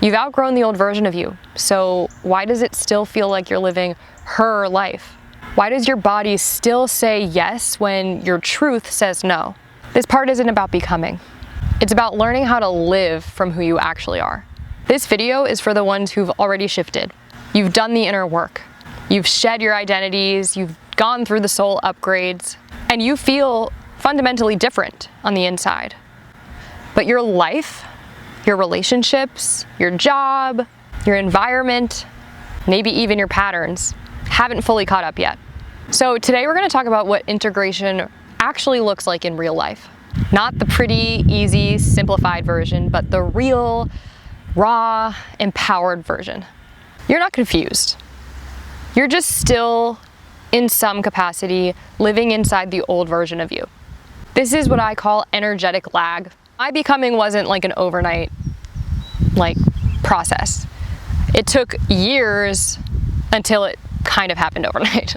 You've outgrown the old version of you, so why does it still feel like you're living her life? Why does your body still say yes when your truth says no? This part isn't about becoming. It's about learning how to live from who you actually are. This video is for the ones who've already shifted. You've done the inner work. You've shed your identities, you've gone through the soul upgrades, and you feel fundamentally different on the inside. But your life, your relationships, your job, your environment, maybe even your patterns, haven't fully caught up yet. So today we're going to talk about what integration actually looks like in real life. Not the pretty, easy, simplified version, but the real, raw, empowered version. You're not confused. You're just still, in some capacity, living inside the old version of you. This is what I call energetic lag. My becoming wasn't like an overnight process. It took years until it kind of happened overnight.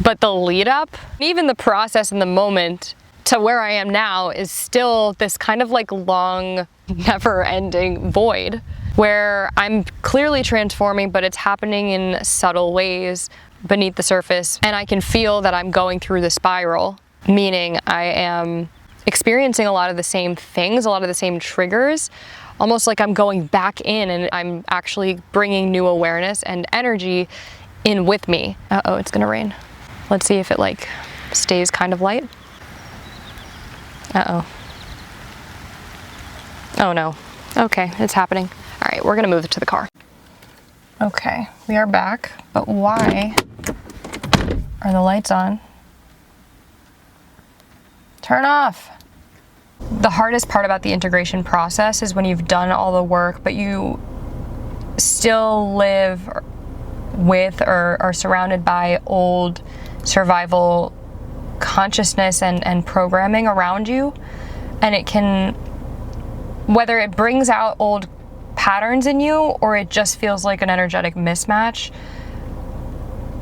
But the lead up, even the process in the moment to where I am now is still this kind of like long, never ending void where I'm clearly transforming, but it's happening in subtle ways beneath the surface. And I can feel that I'm going through the spiral, meaning I am experiencing a lot of the same things, a lot of the same triggers, almost like I'm going back in and I'm actually bringing new awareness and energy in with me. Uh-oh, it's gonna rain. Let's see if it like stays kind of light. Uh-oh. Oh no. Okay, it's happening. All right, we're gonna move it to the car. Okay, we are back, but why are the lights on? Turn off. The hardest part about the integration process is when you've done all the work, but you still live with or are surrounded by old survival consciousness and programming around you. And it can, whether it brings out old patterns in you or it just feels like an energetic mismatch,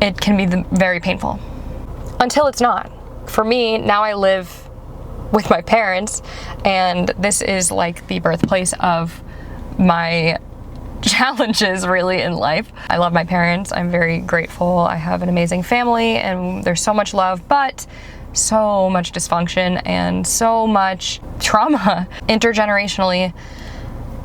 it can be very painful. Until it's not. For me, now I live with my parents, and this is like the birthplace of my challenges really in life. I love my parents. I'm very grateful. I have an amazing family and there's so much love, but so much dysfunction and so much trauma intergenerationally.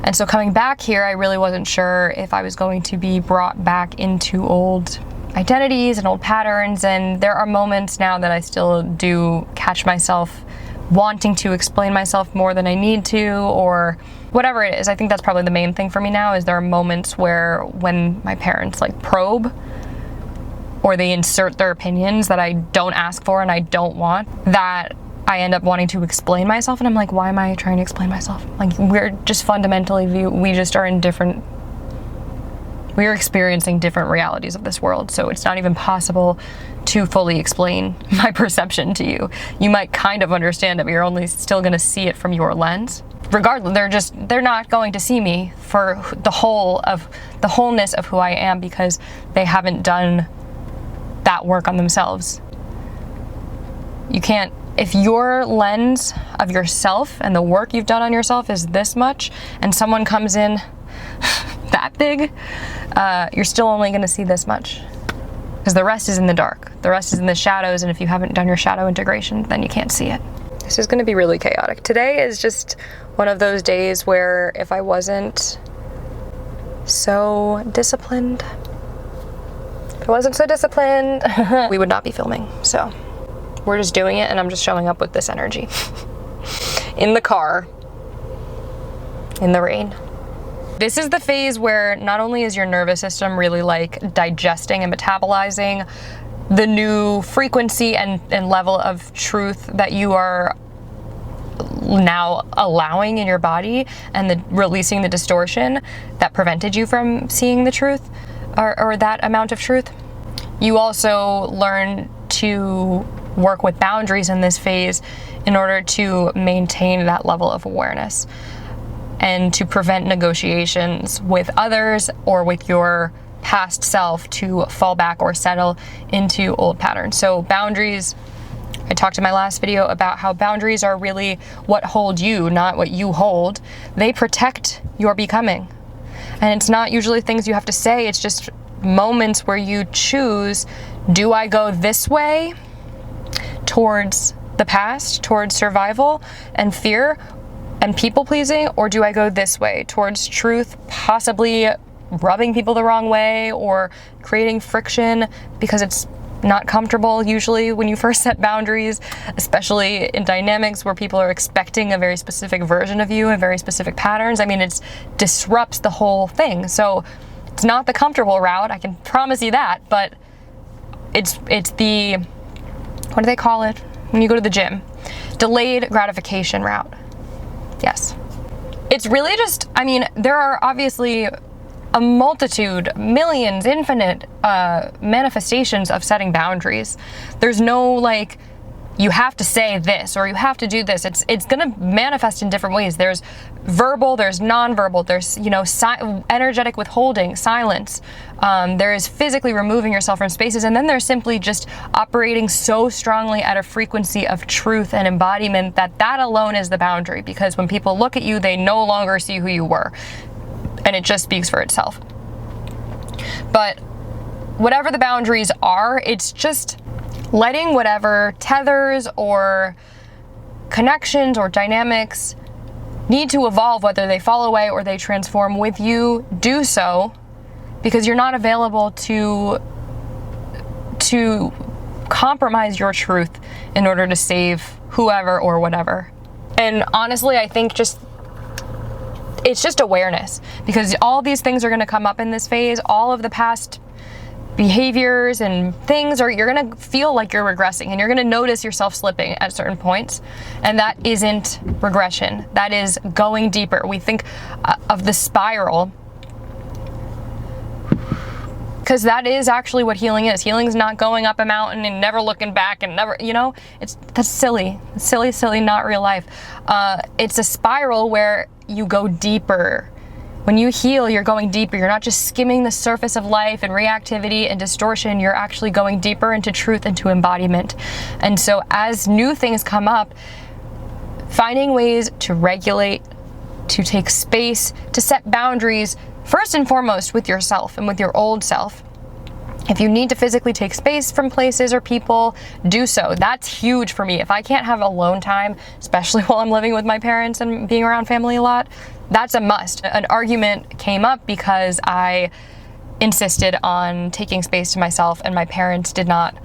And so coming back here, I really wasn't sure if I was going to be brought back into old identities and old patterns. And there are moments now that I still do catch myself wanting to explain myself more than I need to, or whatever it is. I think that's probably the main thing for me now, is there are moments where when my parents like probe or they insert their opinions that I don't ask for and I don't want, that I end up wanting to explain myself, and I'm like, why am I trying to explain myself? Like, we're just fundamentally we just are in different, we're experiencing different realities of this world, so it's not even possible to fully explain my perception to you. You might kind of understand it, but you're only still gonna see it from your lens. Regardless, they're not going to see me for the wholeness of who I am, because they haven't done that work on themselves. You can't, if your lens of yourself and the work you've done on yourself is this much, and someone comes in that big, you're still only gonna see this much. Because the rest is in the dark. The rest is in the shadows, and if you haven't done your shadow integration, then you can't see it. This is gonna be really chaotic. Today is just one of those days where if I wasn't so disciplined, we would not be filming. So we're just doing it, and I'm just showing up with this energy. In the car, in the rain. This is the phase where not only is your nervous system really like digesting and metabolizing the new frequency and level of truth that you are now allowing in your body, and releasing the distortion that prevented you from seeing the truth or that amount of truth. You also learn to work with boundaries in this phase in order to maintain that level of awareness and to prevent negotiations with others or with your past self to fall back or settle into old patterns. So boundaries, I talked in my last video about how boundaries are really what hold you, not what you hold. They protect your becoming. And it's not usually things you have to say, it's just moments where you choose, do I go this way towards the past, towards survival and fear and people pleasing, or do I go this way towards truth, possibly rubbing people the wrong way or creating friction because it's not comfortable usually when you first set boundaries, especially in dynamics where people are expecting a very specific version of you and very specific patterns. I mean, it disrupts the whole thing. So it's not the comfortable route, I can promise you that, but it's the, what do they call it when you go to the gym? Delayed gratification route. Yes. It's really just, I mean, there are obviously a multitude, millions, infinite manifestations of setting boundaries. There's no like, you have to say this or you have to do this. It's gonna manifest in different ways. There's verbal, there's nonverbal, there's, you know, energetic withholding, silence. There is physically removing yourself from spaces, and then there's simply just operating so strongly at a frequency of truth and embodiment that alone is the boundary, because when people look at you, they no longer see who you were, and it just speaks for itself. But whatever the boundaries are, it's just letting whatever tethers or connections or dynamics need to evolve, whether they fall away or they transform with you, do so, because you're not available to compromise your truth in order to save whoever or whatever. And honestly, I think it's just awareness, because all these things are going to come up in this phase. All of the past behaviors and things you're going to feel like you're regressing, and you're going to notice yourself slipping at certain points. And that isn't regression. That is going deeper. We think of the spiral, because that is actually what healing is. Healing is not going up a mountain and never looking back and never, you know, that's silly, not real life. It's a spiral where you go deeper. When you heal, you're going deeper. You're not just skimming the surface of life and reactivity and distortion. You're actually going deeper into truth, into embodiment. And so as new things come up, finding ways to regulate, to take space, to set boundaries, first and foremost with yourself and with your old self. If you need to physically take space from places or people, do so. That's huge for me. If I can't have alone time, especially while I'm living with my parents and being around family a lot, that's a must. An argument came up because I insisted on taking space to myself, and my parents did not,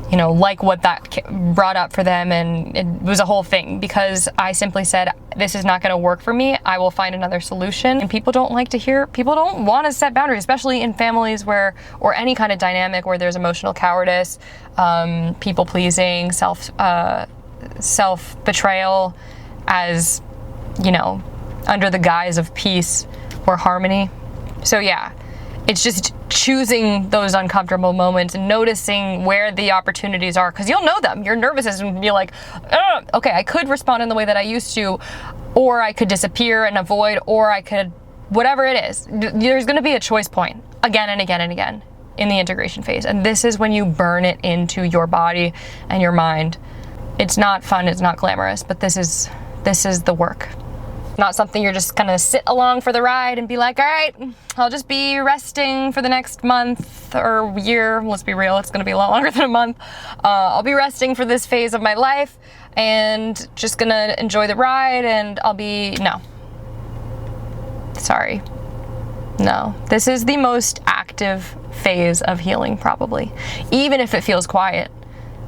you know, like what that brought up for them, and it was a whole thing because I simply said, this is not going to work for me. I will find another solution. And people don't want to set boundaries, especially in families or any kind of dynamic where there's emotional cowardice, people pleasing, self-betrayal, as, you know, under the guise of peace or harmony. So yeah, it's just choosing those uncomfortable moments and noticing where the opportunities are, because you'll know them. Your nervous system will be like, okay, I could respond in the way that I used to, or I could disappear and avoid, or I could, whatever it is. There's going to be a choice point again and again and again in the integration phase. And this is when you burn it into your body and your mind. It's not fun, it's not glamorous, but this is the work. Not something you're just gonna sit along for the ride and be like, all right, I'll just be resting for the next month or year. Let's be real, it's gonna be a lot longer than a month. I'll be resting for this phase of my life and just gonna enjoy the ride, and no. Sorry. No. This is the most active phase of healing, probably. Even if it feels quiet.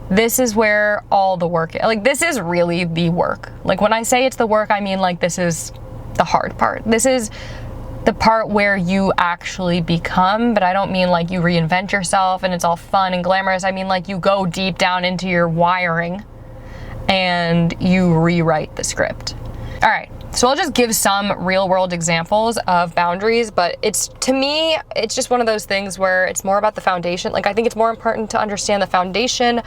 This is where all the work, like, this is really the work. Like, when I say it's the work, I mean, like, this is the hard part. This is the part where you actually become, but I don't mean like you reinvent yourself and it's all fun and glamorous. I mean, like, you go deep down into your wiring and you rewrite the script. All right. So I'll just give some real world examples of boundaries, but to me, it's just one of those things where it's more about the foundation. Like, I think it's more important to understand the foundation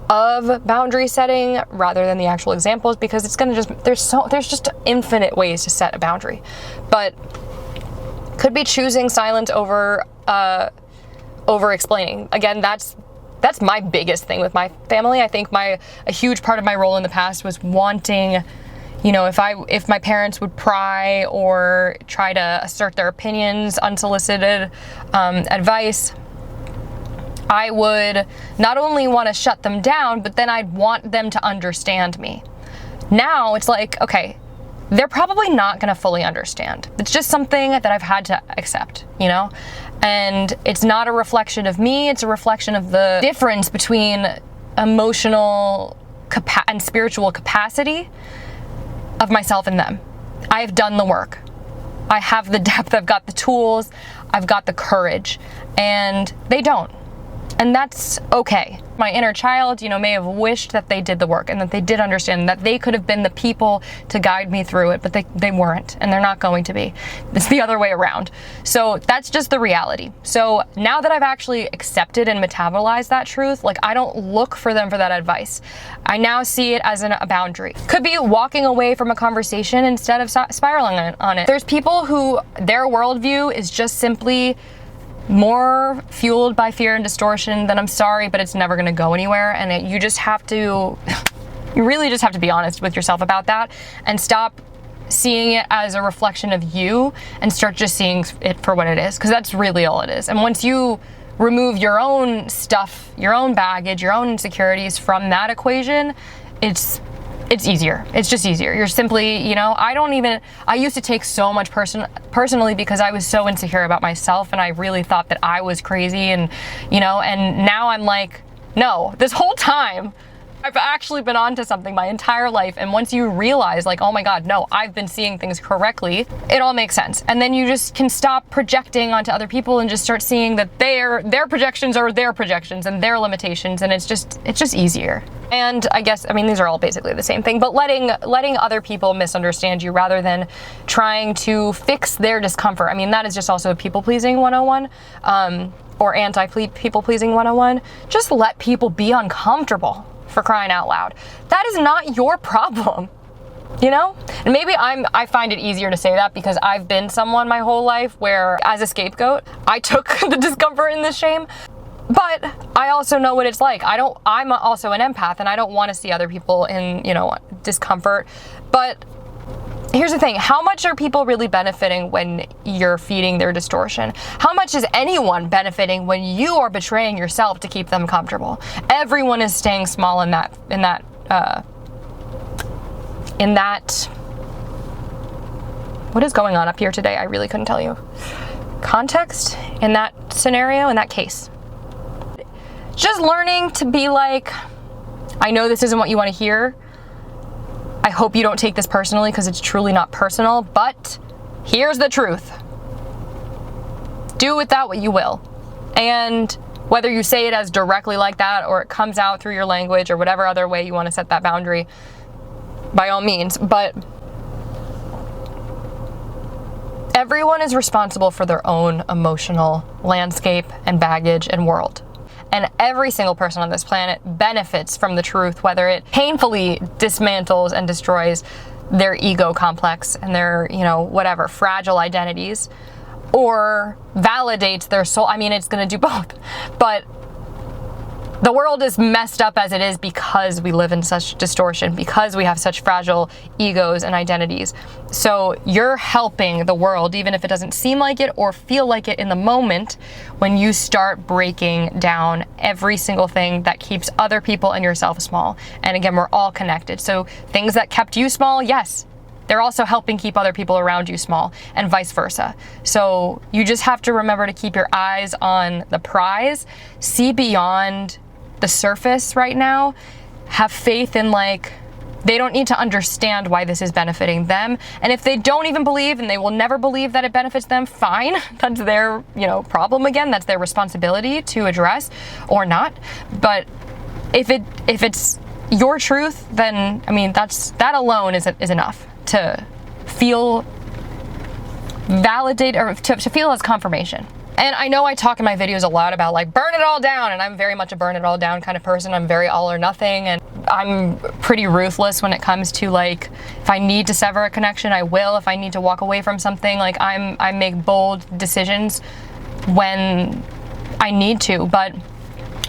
of boundary setting rather than the actual examples, because it's gonna there's just infinite ways to set a boundary. But could be choosing silence over explaining. Again, that's my biggest thing with my family. I think a huge part of my role in the past was wanting, You know, if my parents would pry or try to assert their opinions, unsolicited advice, I would not only want to shut them down, but then I'd want them to understand me. Now it's like, okay, they're probably not going to fully understand. It's just something that I've had to accept, you know? And it's not a reflection of me, it's a reflection of the difference between emotional and spiritual capacity of myself and them. I've done the work. I have the depth, I've got the tools, I've got the courage, and they don't. And that's okay. My inner child, you know, may have wished that they did the work and that they did understand that they could have been the people to guide me through it, but they weren't, and they're not going to be. It's the other way around. So that's just the reality. So now that I've actually accepted and metabolized that truth, like, I don't look for them for that advice. I now see it as a boundary. Could be walking away from a conversation instead of spiraling on it. There's people who their worldview is just simply more fueled by fear and distortion, then I'm sorry, but it's never going to go anywhere. And you just have to, you really just have to be honest with yourself about that and stop seeing it as a reflection of you and start just seeing it for what it is, because that's really all it is. And once you remove your own stuff, your own baggage, your own insecurities from that equation, it's easier. It's just easier. You're simply, you know, I used to take so much personally because I was so insecure about myself and I really thought that I was crazy, and, you know, and now I'm like, no, this whole time I've actually been onto something my entire life. And once you realize, like, oh my God, no, I've been seeing things correctly, it all makes sense. And then you just can stop projecting onto other people and just start seeing that their projections are their projections and their limitations. And it's just easier. And I guess, I mean, these are all basically the same thing, but letting other people misunderstand you rather than trying to fix their discomfort. I mean, that is just also people-pleasing 101, or anti-people-pleasing 101. Just let people be uncomfortable, for crying out loud. That is not your problem, you know? And maybe I find it easier to say that because I've been someone my whole life where, as a scapegoat, I took the discomfort and the shame. But I also know what it's like. I'm also an empath, and I don't want to see other people in, you know, discomfort. But here's the thing, how much are people really benefiting when you're feeding their distortion? How much is anyone benefiting when you are betraying yourself to keep them comfortable? Everyone is staying small in that what is going on up here today? I really couldn't tell you. Context in that scenario, in that case. Just learning to be like, I know this isn't what you want to hear. I hope you don't take this personally because it's truly not personal, but here's the truth. Do with that what you will. And whether you say it as directly like that or it comes out through your language or whatever other way you want to set that boundary, by all means. But everyone is responsible for their own emotional landscape and baggage and world. And every single person on this planet benefits from the truth, whether it painfully dismantles and destroys their ego complex and their, you know, whatever, fragile identities, or validates their soul. I mean, it's going to do both. But the world is messed up as it is because we live in such distortion, because we have such fragile egos and identities. So you're helping the world, even if it doesn't seem like it or feel like it in the moment, when you start breaking down every single thing that keeps other people and yourself small. And again, we're all connected. So things that kept you small, yes, they're also helping keep other people around you small, and vice versa. So you just have to remember to keep your eyes on the prize, see beyond the surface right now, have faith in, like, they don't need to understand why this is benefiting them. And if they don't even believe, and they will never believe that it benefits them, fine. That's their, you know, problem again. That's their responsibility to address or not. But if it's your truth, then, I mean, that alone is enough to feel validate, or to feel as confirmation. And I know I talk in my videos a lot about, like, burn it all down, and I'm very much a burn it all down kind of person. I'm very all or nothing, and I'm pretty ruthless when it comes to, like, if I need to sever a connection, I will. If I need to walk away from something, like, I make bold decisions when I need to, but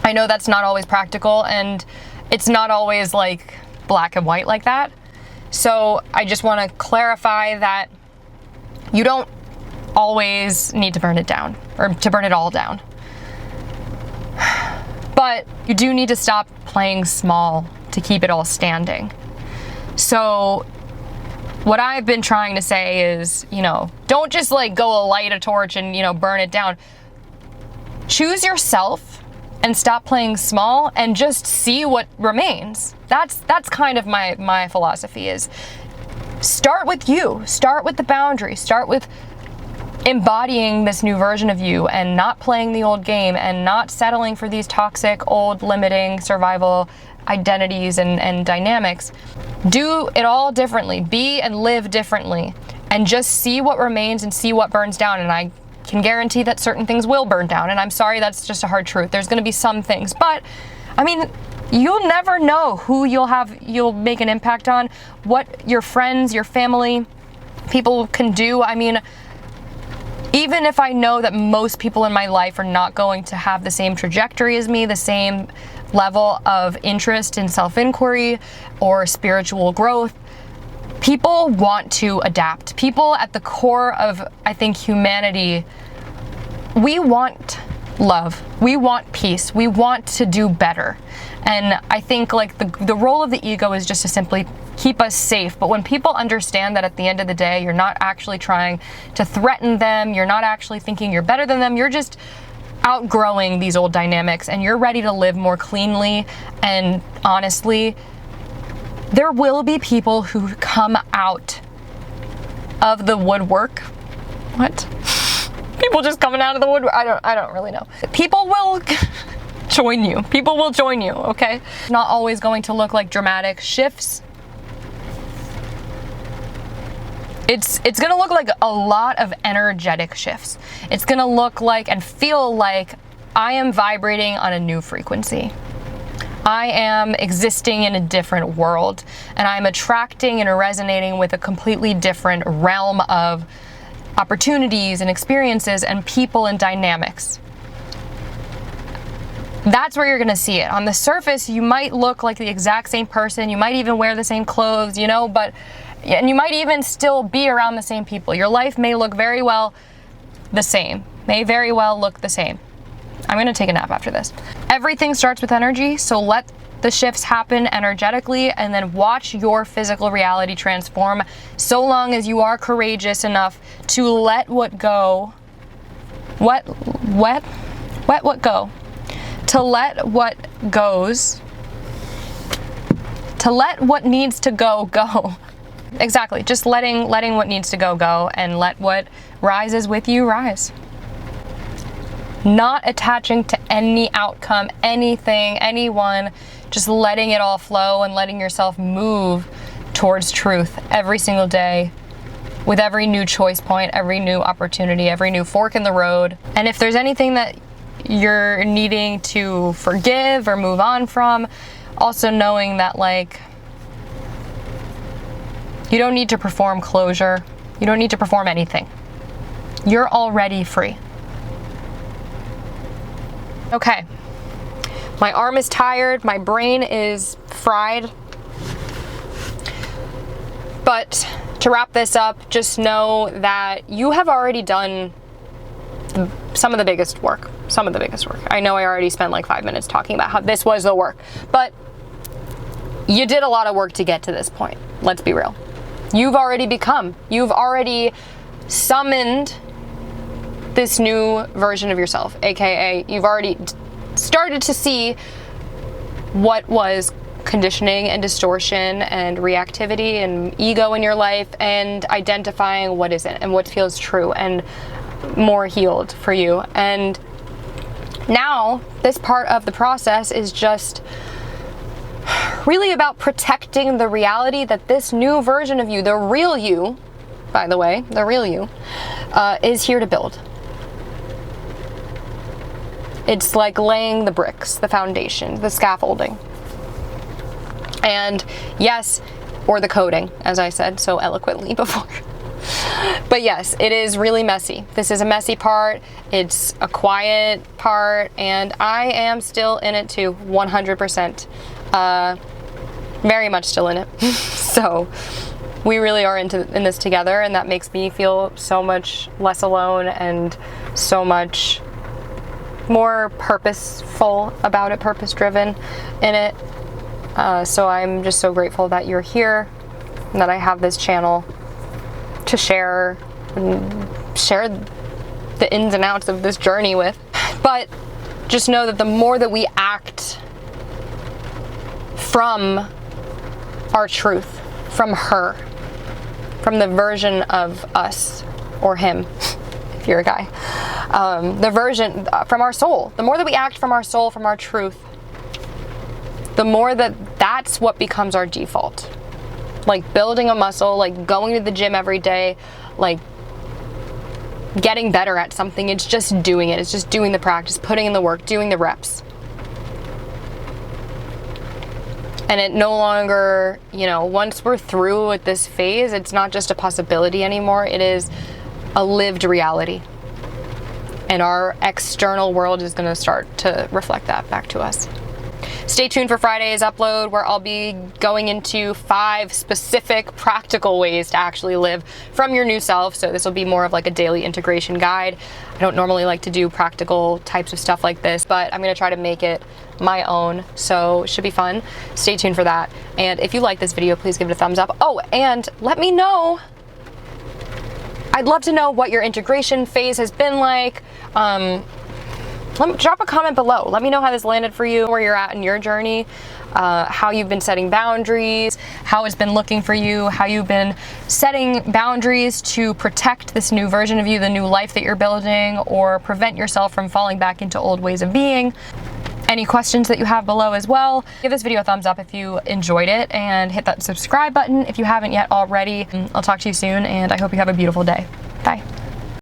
I know that's not always practical, and it's not always, like, black and white like that. So I just want to clarify that you don't always need to burn it down, or to burn it all down. But you do need to stop playing small to keep it all standing. So what I've been trying to say is, don't just like go light a torch and, burn it down. Choose yourself and stop playing small and just see what remains. That's kind of my philosophy is start with you, start with the boundary, start with embodying this new version of you and not playing the old game and not settling for these toxic, old, limiting survival identities and dynamics. Do it all differently. Be and live differently and just see what remains and see what burns down. And I can guarantee that certain things will burn down. And I'm sorry, that's just a hard truth. There's going to be some things, but I mean, you'll never know who you'll make an impact on, what your friends, your family, people can do. I mean, even if I know that most people in my life are not going to have the same trajectory as me, the same level of interest in self-inquiry or spiritual growth, people want to adapt. People at the core of, I think, humanity, we want love. We want peace. We want to do better. And I think like the role of the ego is just to simply keep us safe. But when people understand that at the end of the day, you're not actually trying to threaten them, you're not actually thinking you're better than them, you're just outgrowing these old dynamics and you're ready to live more cleanly and honestly, there will be people who come out of the woodwork. What? People just coming out of the woodwork? I don't really know. People will join you. People will join you, okay? It's not always going to look like dramatic shifts. It's gonna look like a lot of energetic shifts. It's gonna look like and feel like I am vibrating on a new frequency. I am existing in a different world and I'm attracting and resonating with a completely different realm of opportunities and experiences and people and dynamics. That's where you're gonna see it. On the surface, you might look like the exact same person. You might even wear the same clothes, and you might even still be around the same people. Your life may look very well the same, may very well look the same. I'm gonna take a nap after this. Everything starts with energy, so let the shifts happen energetically and then watch your physical reality transform so long as you are courageous enough to let what go. To let what goes, to let what needs to go. Exactly, just letting what needs to go and let what rises with you rise. Not attaching to any outcome, anything, anyone, just letting it all flow and letting yourself move towards truth every single day with every new choice point, every new opportunity, every new fork in the road. And if there's anything that you're needing to forgive or move on from, also knowing that you don't need to perform closure. You don't need to perform anything. You're already free. Okay, my arm is tired, my brain is fried. But to wrap this up, just know that you have already done some of the biggest work. I know I already spent like 5 minutes talking about how this was the work, but you did a lot of work to get to this point. Let's be real. You've already summoned this new version of yourself, aka you've already started to see what was conditioning and distortion and reactivity and ego in your life and identifying what isn't and what feels true and more healed for you. And now this part of the process is just really about protecting the reality that this new version of you, the real you, by the way, the real you, is here to build. It's like laying the bricks, the foundation, the scaffolding. And yes, or the coding, as I said so eloquently before. But yes, it is really messy. This is a messy part. It's a quiet part, and I am still in it too, 100%. very much still in it. So we really are in this together, and that makes me feel so much less alone and so much more purposeful about it, purpose-driven in it. So I'm just so grateful that you're here and that I have this channel to share the ins and outs of this journey with. But just know that the more that we act from our truth, from her, from the version of us or him, if you're a guy, the version from our soul, the more that we act from our soul, from our truth, the more that's what becomes our default. Like building a muscle, like going to the gym every day, like getting better at something. It's just doing it. It's just doing the practice, putting in the work, doing the reps. And it no longer, you know, once we're through with this phase, it's not just a possibility anymore. It is a lived reality. And our external world is going to start to reflect that back to us. Stay tuned for Friday's upload, where I'll be going into 5 specific practical ways to actually live from your new self. So this will be more of like a daily integration guide. I don't normally like to do practical types of stuff like this, but I'm going to try to make it my own. So it should be fun. Stay tuned for that. And if you like this video, please give it a thumbs up. Oh, and let me know. I'd love to know what your integration phase has been like. Drop a comment below. Let me know how this landed for you, where you're at in your journey, how you've been setting boundaries, how it's been looking for you, how you've been setting boundaries to protect this new version of you, the new life that you're building, or prevent yourself from falling back into old ways of being. Any questions that you have below as well. Give this video a thumbs up if you enjoyed it, and hit that subscribe button if you haven't yet already. I'll talk to you soon, and I hope you have a beautiful day. Bye.